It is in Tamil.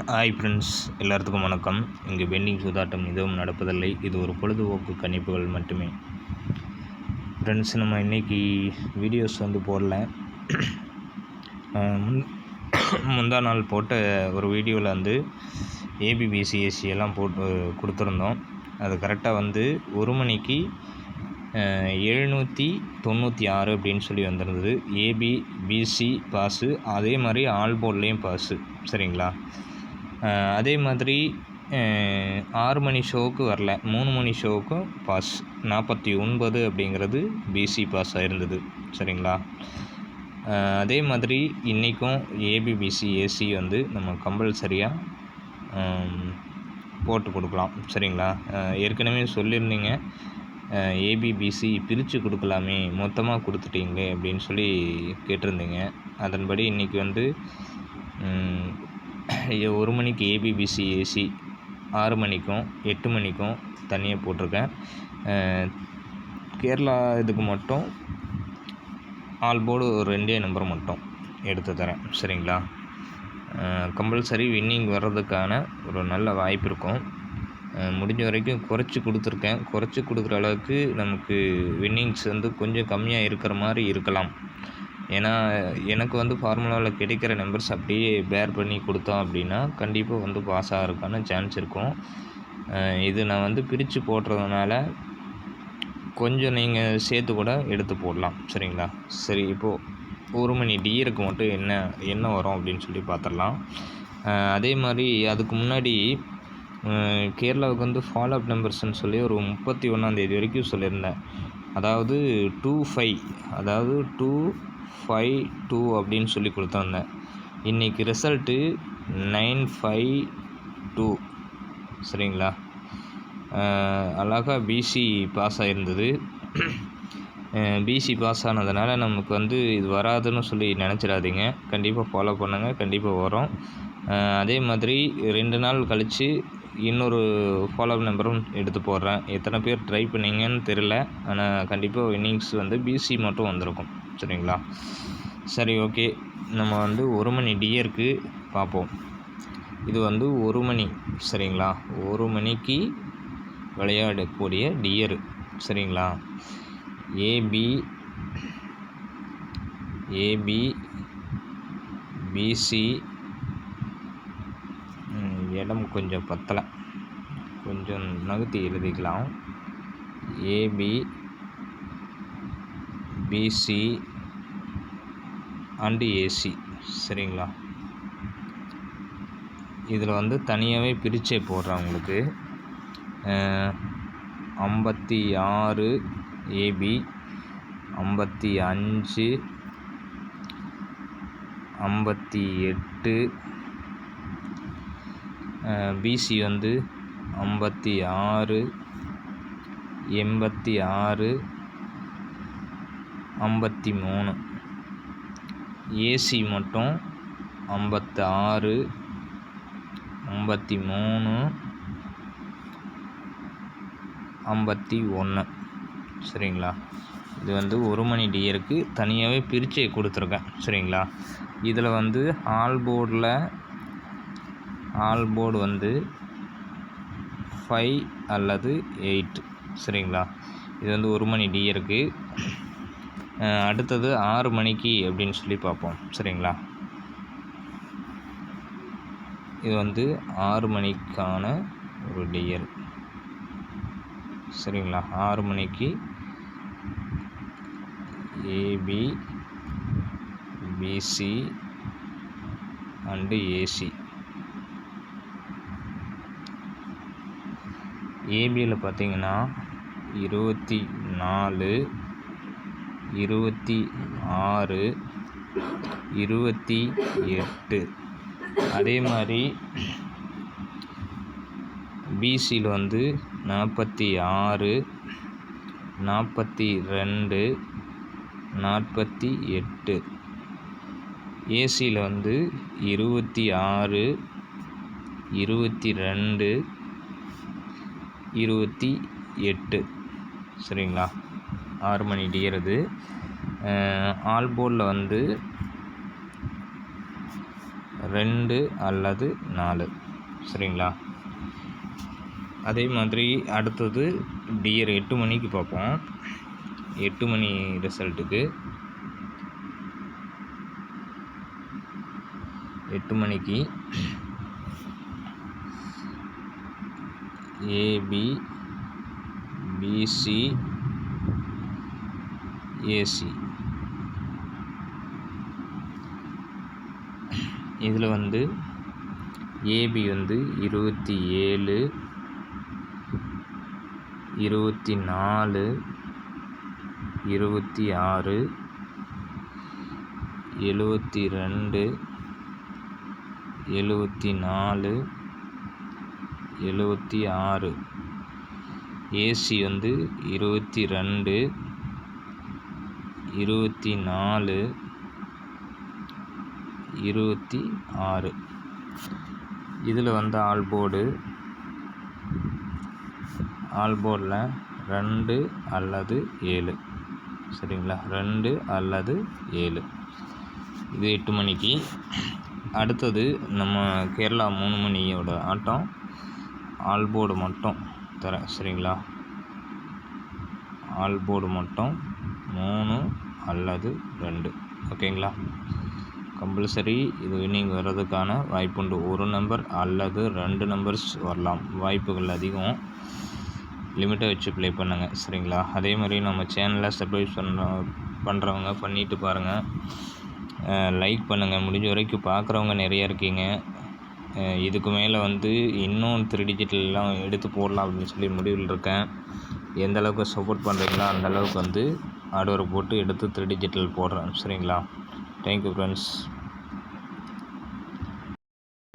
ஹாய் ஃப்ரெண்ட்ஸ், எல்லாத்துக்கும் வணக்கம். இங்கே பெண்டிங் சூதாட்டம் எதுவும் நடப்பதில்லை. இது ஒரு பொழுதுபோக்கு கணிப்புகள் மட்டுமே. ஃப்ரெண்ட்ஸ், நம்ம இன்றைக்கி வீடியோஸ் போடல. முந்தா நாள் போட்ட ஒரு வீடியோவில் ஏபிபிசிஎஸ்சி எல்லாம் போட்டு கொடுத்துருந்தோம். அது கரெக்டாக 1 மணிக்கு 796 அப்படின்னு சொல்லி வந்திருந்தது. ஏபி பிசி பாஸு, அதே மாதிரி ஆல் போர்ட்லேயும் பாஸு. சரிங்களா? அதே மாதிரி 6 மணி ஷோவுக்கு வரல, 3 மணி ஷோவுக்கும் பாஸ் 49 அப்படிங்கிறது பிசி பாஸாக இருந்தது. சரிங்களா? அதே மாதிரி இன்றைக்கும் ஏபிபிசி ஏசி நம்ம கம்பல்சரியாக போட்டு கொடுக்கலாம். சரிங்களா? ஏற்கனவே சொல்லியிருந்தீங்க, ஏபிபிசி பிரித்து கொடுக்கலாமே, மொத்தமாக கொடுத்துட்டீங்களே அப்படின்னு சொல்லி கேட்டிருந்தீங்க. அதன்படி இன்றைக்கி 1 மணிக்கு ஏபிபிசி ஏசி, 6 மணிக்கும் 8 மணிக்கும் தனியாக போட்டிருக்கேன். கேரளா இதுக்கு மட்டும் ஆல் போர்டு ஒரு 2 நம்பர் மட்டும் எடுத்து தரேன். சரிங்களா? கம்பல்சரி வின்னிங் வர்றதுக்கான ஒரு நல்ல வாய்ப்பு இருக்கும். முடிஞ்ச வரைக்கும் குறைச்சி கொடுத்துருக்கேன். குறைச்சி கொடுக்குற அளவுக்கு நமக்கு வின்னிங்ஸ் கொஞ்சம் கம்மியாக இருக்கிற மாதிரி இருக்கலாம். ஏன்னா எனக்கு ஃபார்முலாவில் கிடைக்கிற நம்பர்ஸ் அப்படியே பேர் பண்ணி கொடுத்தோம் அப்படின்னா கண்டிப்பாக பாஸ் ஆகிறதுக்கான சான்ஸ் இருக்கும். இது நான் பிரித்து போடுறதுனால கொஞ்சம் நீங்கள் சேர்த்து கூட எடுத்து போடலாம். சரிங்களா? சரி, இப்போது 1 மணி டியருக்கு மட்டும் என்ன வரும் அப்படின்னு சொல்லி பார்த்துடலாம். அதே மாதிரி அதுக்கு முன்னாடி கேரளாவுக்கு ஃபாலோ அப் நம்பர்ஸ்ன்னு சொல்லி ஒரு 31 வரைக்கும் சொல்லியிருந்தேன். அதாவது 25, அதாவது 252 அப்படின்னு சொல்லி கொடுத்துருந்தேன். இன்றைக்கி ரிசல்ட்டு 952. சரிங்களா? அழகாக பிசி பாஸ் ஆகிருந்தது. பிசி பாஸ் ஆனதுனால நமக்கு இது வராதுன்னு சொல்லி நினச்சிடாதீங்க. கண்டிப்பாக ஃபாலோ பண்ணுங்கள், கண்டிப்பாக வரும். அதே மாதிரி 2 நாள் கழித்து இன்னொரு ஃபாலோ நம்பரும் எடுத்து போடுறேன். எத்தனை பேர் ட்ரை பண்ணிங்கன்னு தெரில, ஆனால் கண்டிப்பாக வின்னிங்ஸ் பிசி மட்டும் வந்திருக்கும். சரிங்களா? சரி, ஓகே. நம்ம 1 மணி டியருக்கு பார்ப்போம். இது 1 மணி. சரிங்களா? 1 மணிக்கு விளையாடக்கூடிய டியரு. சரிங்களா? ஏபி பிசி, இடம் கொஞ்சம் பத்தலை, கொஞ்சம் நகர்த்தி எழுதிக்கலாம். AB BC and AC. சரிங்களா? இதில் தனியாகவே பிரிச்சே போடுறேன் உங்களுக்கு. 56 ஏபி, 55, 58, பிசி 56, 86, 53, ஏசி மட்டும் 56, 53, 51. சரிங்களா? இது 1 மணி டியருக்கு தனியாகவே பிரிச்சே கொடுத்துருக்கேன். சரிங்களா? இதில் ஆல் போர்டு 5 அல்லது 8. சரிங்களா? இது 1 மணி டியருக்கு. அடுத்தது 6 மணிக்கு அப்படின்னு சொல்லி பார்ப்போம். சரிங்களா? இது 6 மணிக்கான ஒரு டியர். சரிங்களா? 6 மணிக்கு ஏபி பிசி அண்டு ஏசி. ஏபியில் பார்த்தீங்கன்னா 24, 26, 28. அதே மாதிரி பிசியில் 46, 42, 48. ஏசியில் 26, 22, 28. சரிங்களா? 6 மணி டியர். ஆல் போர்டில் 2 அல்லது 4. சரிங்களா? அதே மாதிரி அடுத்தது டியர் 8 மணிக்கு பார்ப்போம். 8 மணி ரிசல்ட்டுக்கு 8 மணிக்கு ஏபி பிசி ஏசி. இதில் வந்து ஏபி வந்து 27, 24, 26, 72, 74, 76. ஏசி வந்து 22, 24, 26. இதில் வந்து ஆல் போர்டில் 2 அல்லது 7. சரிங்களா? 2 அல்லது 7. இது 8 மணிக்கு. அடுத்தது நம்ம கேரளா 3 மணியோட ஆட்டம் ஆல் போர்டு மட்டும் தரேன். சரிங்களா? ஆல் போர்டு மட்டும் 3 அல்லது 2. ஓகேங்களா? கம்பல்சரி இது வின்னிங் வர்றதுக்கான வாய்ப்புண்டு. ஒரு நம்பர் அல்லது 2 நம்பர்ஸ் வரலாம். வாய்ப்புகள் அதிகம். லிமிட்டை வச்சு ப்ளே பண்ணுங்கள். சரிங்களா? அதே மாதிரி நம்ம சேனலில் சப்ஸ்கிரைப் பண்ணுறவங்க பண்ணிவிட்டு பாருங்கள். லைக் பண்ணுங்கள். முடிஞ்ச வரைக்கும் பார்க்குறவங்க நிறையா இருக்கீங்க. இதுக்கு மேலே வந்து இன்னும் 3 டிஜிட்டல்லாம் எடுத்து போடலாம் அப்படின்னு சொல்லி முடிவில் இருக்கேன். எந்த அளவுக்கு சப்போர்ட் பண்ணுறீங்களோ அந்தளவுக்கு வந்து ஹார்ட் ஒர்க் போட்டு எடுத்து 3 டிஜிட்டல் போடுறேன். சரிங்களா? Thank you friends.